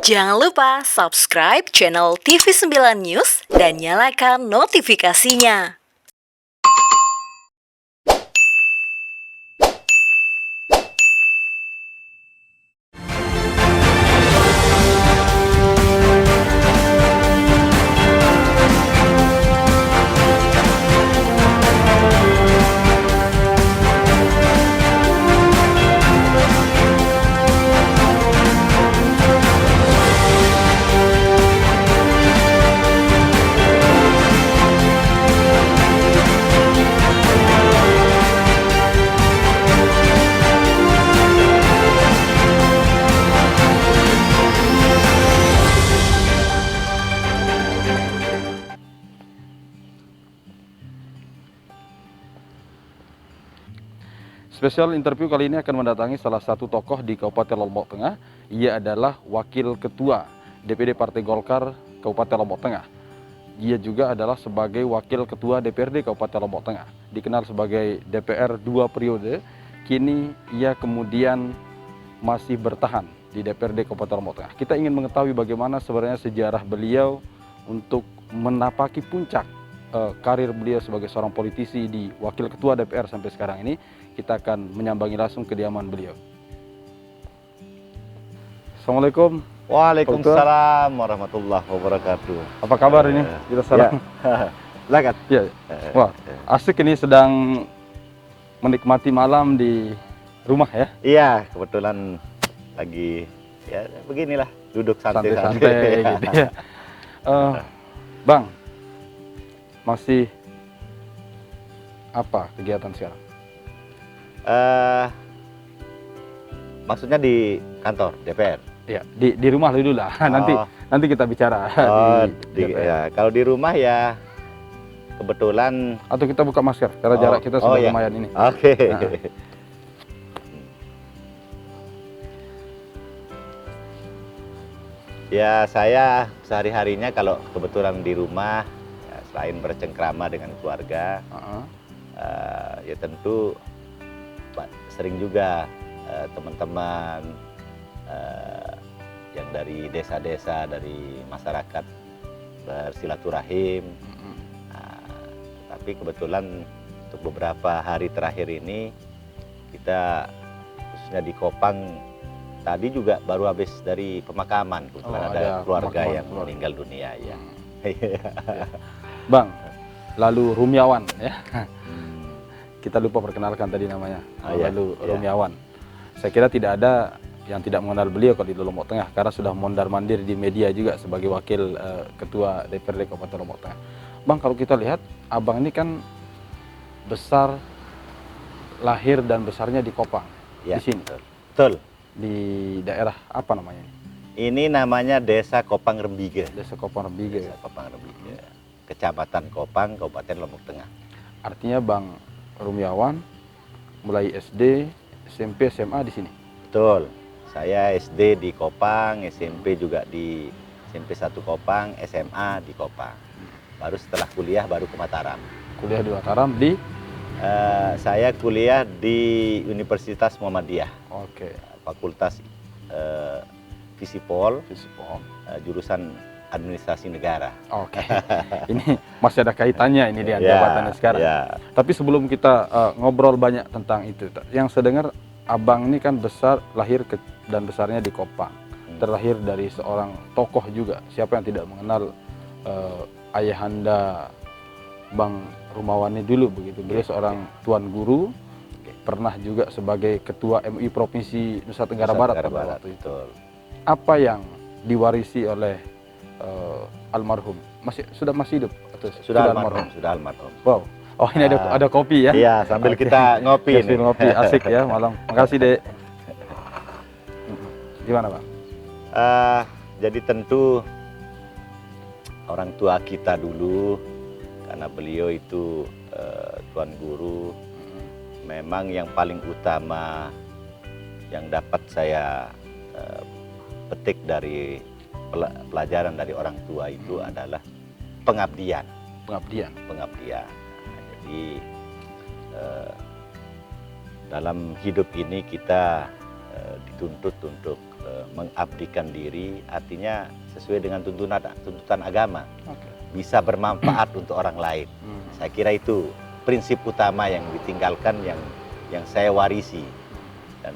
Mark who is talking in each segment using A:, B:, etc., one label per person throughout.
A: Jangan lupa subscribe channel TV9 News dan nyalakan notifikasinya.
B: Spesial interview kali ini akan mendatangi salah satu tokoh di Kabupaten Lombok Tengah. Ia adalah Wakil Ketua DPD Partai Golkar Kabupaten Lombok Tengah. Ia juga adalah sebagai Wakil Ketua DPRD Kabupaten Lombok Tengah. Dikenal sebagai DPR 2 periode, kini ia kemudian masih bertahan di DPRD Kabupaten Lombok Tengah. Kita ingin mengetahui bagaimana sebenarnya sejarah beliau untuk menapaki puncak karir beliau sebagai seorang politisi di Wakil Ketua DPR sampai sekarang ini. Kita akan menyambangi langsung kediaman beliau. Assalamualaikum.
C: Waalaikumsalam warahmatullahi wabarakatuh.
B: Apa kabar ini? Kita salam.
C: Silakan.
B: Ya. Wah, asik ini sedang menikmati malam di rumah ya?
C: Iya, kebetulan lagi ya beginilah duduk santai-santai
B: gitu ya. Bang, masih apa kegiatan sekarang?
C: Maksudnya di kantor DPR.
B: Ya, di rumah dulu lah. Nanti kita bicara di DPR.
C: Ya, kalau di rumah ya kebetulan.
B: Atau kita buka masker karena jarak kita sudah lumayan ini.
C: Oke. Ya, saya sehari-harinya kalau kebetulan di rumah ya, selain bercengkrama dengan keluarga, ya tentu sering juga teman-teman yang dari desa-desa, dari masyarakat bersilaturahim. Tapi kebetulan untuk beberapa hari terakhir ini kita khususnya di Kopang tadi juga baru habis dari pemakaman, kebetulan ada keluarga yang meninggal dunia ya.
B: Bang, lalu Rumiawan ya. Kita lupa perkenalkan tadi namanya, lalu Rumiawan. Saya kira tidak ada yang tidak mengenal beliau kalau di Lombok Tengah karena sudah mondar-mandir di media juga sebagai wakil ketua DPRD Kabupaten Lombok Tengah. Bang, kalau kita lihat abang ini kan besar, lahir dan besarnya di Kopang,
C: ya,
B: di sini.
C: Betul.
B: Di daerah apa namanya?
C: Ini namanya Desa Kopang Rembige.
B: Desa Kopang Rembige.
C: Desa Kopang Rembige. Kecamatan Kopang, Kabupaten Lombok Tengah.
B: Artinya Bang Rumiawan mulai SD, SMP, SMA di sini.
C: Betul. Saya SD di Kopang, SMP juga di SMP 1 Kopang, SMA di Kopang. Baru setelah kuliah baru ke Mataram.
B: Kuliah di Mataram di?
C: Saya kuliah di Universitas Muhammadiyah.
B: Oke.
C: Fakultas Visipol, jurusan Administrasi Negara.
B: Oke. Ini masih ada kaitannya ini dengan jabatannya sekarang. Ya. Tapi sebelum kita ngobrol banyak tentang itu, yang saya dengar abang ini kan lahir dan besarnya di Kopang. Terlahir dari seorang tokoh juga. Siapa yang tidak mengenal ayahanda Bang Rumiawan ini dulu begitu. Beliau seorang tuan guru, pernah juga sebagai ketua MUI Provinsi Nusa Tenggara Barat pada waktu itu. Apa yang diwarisi oleh almarhum? Sudah masih hidup atau
C: sudah almarhum.
B: Wow. Oh, ini ada kopi ya?
C: Iya, sambil kita ngopi.
B: Ngopi asik ya malam. Makasih, Dek. Gimana, Bang?
C: Jadi tentu orang tua kita dulu, karena beliau itu tuan guru, memang yang paling utama yang dapat saya petik dari pelajaran dari orang tua itu adalah pengabdian. Jadi dalam hidup ini kita dituntut untuk mengabdikan diri, artinya sesuai dengan tuntutan agama,
B: Oke.
C: bisa bermanfaat untuk orang lain. Saya kira itu prinsip utama yang ditinggalkan, yang saya warisi, dan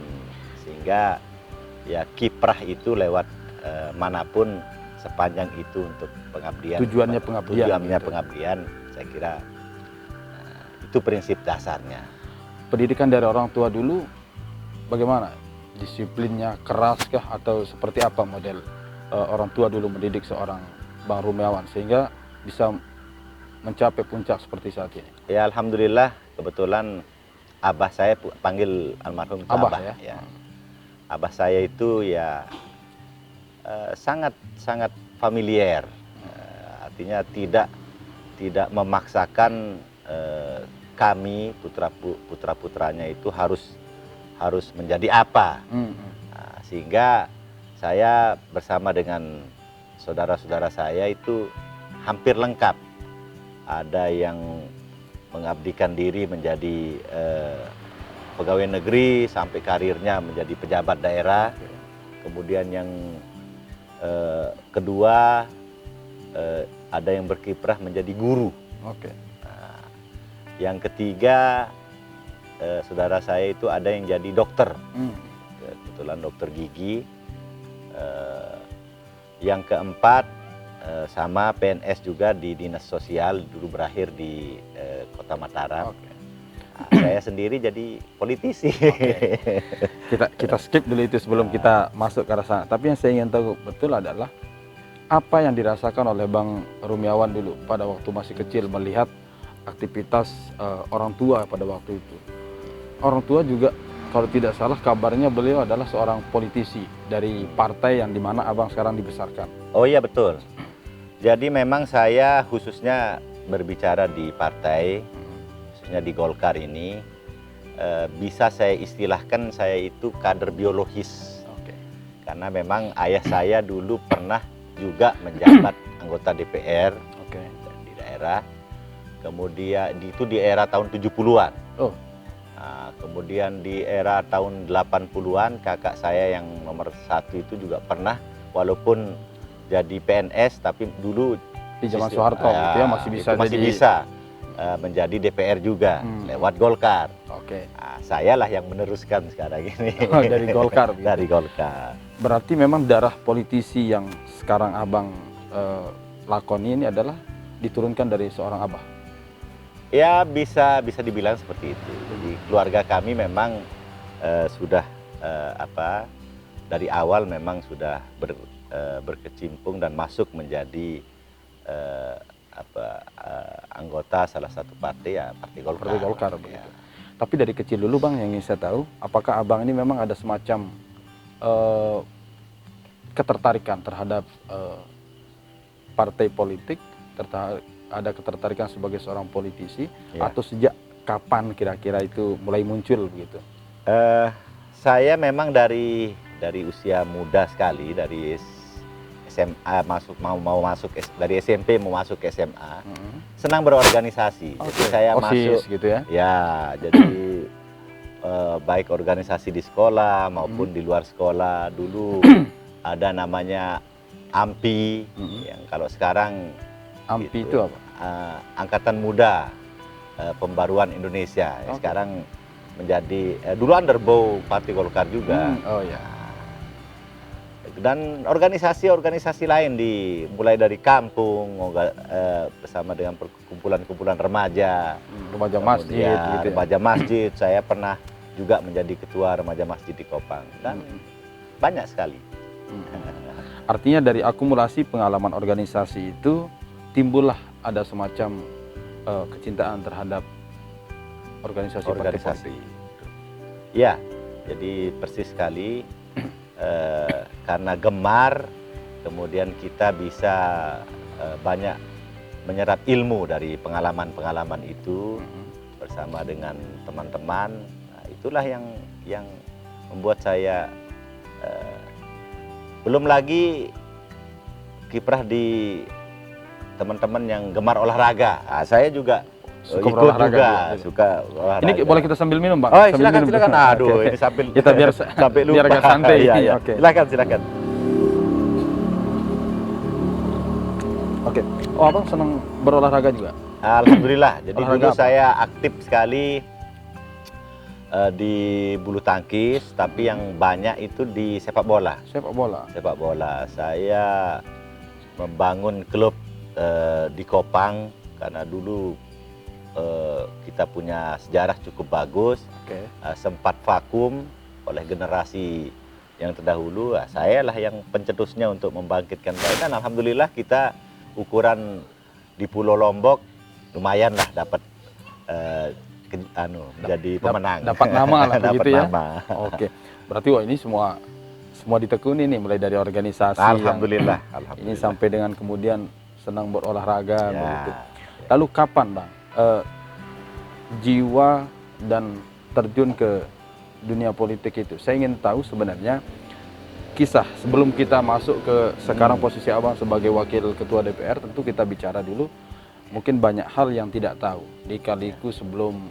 C: sehingga ya kiprah itu lewat manapun sepanjang itu untuk pengabdian.
B: Tujuannya pengabdian.
C: Tujuannya
B: gitu.
C: pengabdian, saya kira itu prinsip dasarnya.
B: Pendidikan dari orang tua dulu bagaimana? Disiplinnya keras kah atau seperti apa model orang tua dulu mendidik seorang Bang Rumiawan sehingga bisa mencapai puncak seperti saat ini?
C: Ya alhamdulillah, kebetulan abah saya panggil almarhum itu
B: Abah,
C: abah
B: ya?
C: Abah saya itu ya sangat familiar, artinya tidak memaksakan kami putra-putranya itu harus menjadi apa. Nah, sehingga saya bersama dengan saudara-saudara saya itu hampir lengkap. Ada yang mengabdikan diri menjadi pegawai negeri sampai karirnya menjadi pejabat daerah. Kemudian yang kedua ada yang berkiprah menjadi guru.
B: Oke.
C: Nah, yang ketiga saudara saya itu ada yang jadi dokter, kebetulan dokter gigi. Yang keempat sama PNS juga di dinas sosial, dulu berakhir di Kota Mataram.
B: Oke.
C: Nah, saya sendiri jadi politisi.
B: Kita skip dulu itu sebelum kita masuk ke arah sana. Tapi yang saya ingin tahu betul adalah apa yang dirasakan oleh Bang Rumiawan dulu pada waktu masih kecil melihat aktivitas orang tua pada waktu itu. Orang tua juga kalau tidak salah kabarnya beliau adalah seorang politisi dari partai yang dimana abang sekarang dibesarkan.
C: Oh iya betul. Jadi memang saya khususnya berbicara di partai, khususnya di Golkar ini, bisa saya istilahkan saya itu kader biologis.
B: Oke.
C: Karena memang ayah saya dulu pernah juga menjabat anggota DPR
B: Oke.
C: di daerah. Kemudian itu di era tahun 70-an.
B: Oh.
C: Nah, kemudian di era tahun 80-an kakak saya yang nomor 1 itu juga pernah, walaupun jadi PNS tapi dulu
B: Di zaman Soeharto gitu ya masih bisa
C: masih
B: jadi.
C: bisa menjadi DPR juga lewat Golkar.
B: Oke.
C: Nah, saya lah yang meneruskan sekarang ini.
B: Oh, dari Golkar. Gitu.
C: Dari Golkar.
B: Berarti memang darah politisi yang sekarang abang lakoni ini adalah diturunkan dari seorang abah.
C: Ya bisa dibilang seperti itu. Jadi keluarga kami memang sudah dari awal memang sudah berkecimpung dan masuk menjadi anggota salah satu partai, ya Partai Golkar.
B: Partai Golkar
C: Ya.
B: begitu. Tapi dari kecil dulu Bang yang ingin saya tahu, apakah abang ini memang ada semacam ketertarikan terhadap partai politik, ada ketertarikan sebagai seorang politisi,
C: Ya.
B: atau sejak kapan kira-kira itu mulai muncul begitu?
C: Saya memang dari usia muda sekali, dari SMA mau masuk dari SMP mau masuk ke SMA, senang berorganisasi.
B: Oke.
C: Jadi saya
B: OSIS
C: masuk
B: gitu ya.
C: ya, jadi baik organisasi di sekolah maupun di luar sekolah. Dulu ada namanya AMPI, yang kalau sekarang
B: AMPI
C: gitu,
B: itu apa?
C: Angkatan Muda Pembaruan Indonesia.
B: Oke.
C: Sekarang menjadi dulu underbow Partai Golkar juga.
B: Oh ya.
C: Dan organisasi-organisasi lain mulai dari kampung bersama dengan perkumpulan-kumpulan remaja,
B: Remaja masjid
C: kemudian
B: gitu ya.
C: remaja masjid. Saya pernah juga menjadi ketua remaja masjid di Kopang, dan banyak sekali.
B: Artinya dari akumulasi pengalaman organisasi itu timbullah ada semacam kecintaan terhadap organisasi partai politik.
C: Ya, jadi persis sekali. Karena gemar, kemudian kita bisa banyak menyerap ilmu dari pengalaman-pengalaman itu bersama dengan teman-teman. Nah, itulah yang membuat saya belum lagi kiprah di teman-teman yang gemar olahraga. Nah, saya juga
B: suka
C: ikut
B: berolahraga
C: juga,
B: juga.
C: suka olahraga.
B: Ini boleh kita sambil minum, Bang?
C: Oh,
B: Sambil
C: silakan,
B: minum.
C: silakan. Aduh,
B: Oke.
C: ini sambil
B: Kita biar
C: sampai lupa.
B: biar agak santai.
C: Iya, iya.
B: Oke.
C: Silakan, silakan.
B: Oke. Oh, Abang senang berolahraga juga?
C: Alhamdulillah. Jadi
B: Olahraga
C: dulu
B: apa?
C: saya aktif sekali di bulu tangkis, tapi yang banyak itu di sepak bola.
B: Sepak bola.
C: Sepak bola. Saya membangun klub di Kopang karena dulu kita punya sejarah cukup bagus.
B: Oke.
C: Sempat vakum oleh generasi yang terdahulu. Saya lah yang pencetusnya untuk membangkitkan mereka. Dan alhamdulillah kita ukuran di Pulau Lombok lumayan lah dapat jadi pemenang.
B: Dapat nama lah
C: Dapat
B: begitu ya.
C: nama.
B: Oke. Berarti wah ini semua ditekuni nih, mulai dari organisasi
C: Alhamdulillah,
B: yang
C: alhamdulillah.
B: ini sampai dengan kemudian senang berolahraga
C: Ya,
B: begitu. Lalu kapan, Bang, jiwa dan terjun ke dunia politik itu? Saya ingin tahu sebenarnya kisah sebelum kita masuk ke sekarang posisi Abang sebagai wakil ketua DPR. Tentu kita bicara dulu, mungkin banyak hal yang tidak tahu. Lika-liku sebelum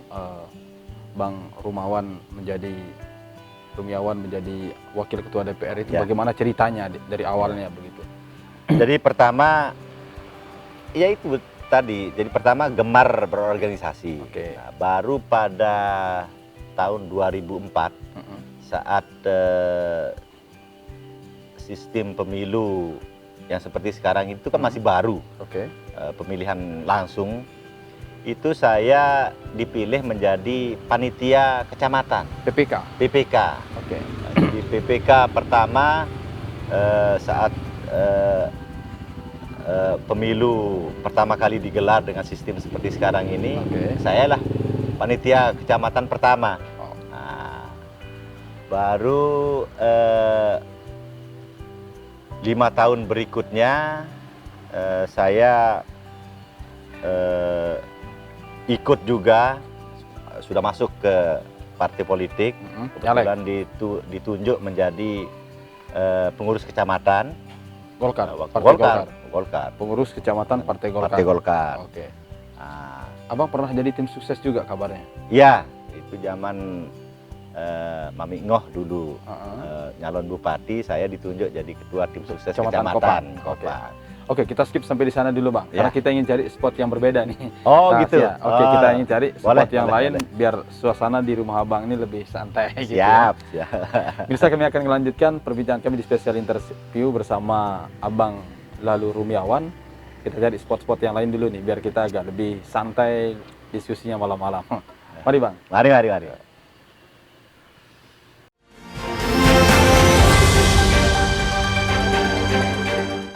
B: Bang Rumiawan menjadi wakil ketua DPR itu,
C: Ya.
B: bagaimana ceritanya dari awalnya begitu?
C: Jadi pertama, ya itu tadi. Jadi pertama gemar berorganisasi.
B: Oke.
C: Nah, baru pada tahun 2004 saat sistem pemilu yang seperti sekarang itu kan masih baru,
B: Oke.
C: pemilihan langsung, itu saya dipilih menjadi panitia kecamatan
B: PPK.
C: PPK.
B: Oke.
C: Di PPK pertama saat pemilu pertama kali digelar dengan sistem seperti sekarang ini,
B: Oke.
C: saya lah panitia kecamatan pertama.
B: Oh.
C: Nah, baru 5 tahun berikutnya saya ikut juga, sudah masuk ke partai politik.
B: Nyalek.
C: Kebetulan ditunjuk menjadi pengurus kecamatan.
B: Golkar.
C: Waktu
B: Partai
C: Golkar.
B: Pengurus kecamatan Partai Golkar.
C: Partai Golkar.
B: Oke.
C: Nah,
B: Abang pernah jadi tim sukses juga kabarnya?
C: ya, itu zaman Mami Ngoh dulu nyalon bupati, saya ditunjuk jadi ketua tim sukses
B: Kecamatan
C: kecamatan
B: Kopang.
C: Kopang.
B: Oke, kita skip sampai di sana dulu, Bang.
C: Ya.
B: Karena kita ingin cari spot yang berbeda nih.
C: Oh,
B: Nah,
C: gitu.
B: ya. Oke, kita ingin cari spot
C: boleh,
B: yang
C: boleh,
B: lain
C: boleh.
B: biar suasana di rumah Abang ini lebih santai gitu.
C: Siap, siap.
B: Bisa kami akan melanjutkan perbincangan kami di spesial interview bersama Abang Lalu Rumiawan. Kita cari spot-spot yang lain dulu nih biar kita agak lebih santai diskusinya malam-malam. Mari, Bang.
C: Mari, mari, mari.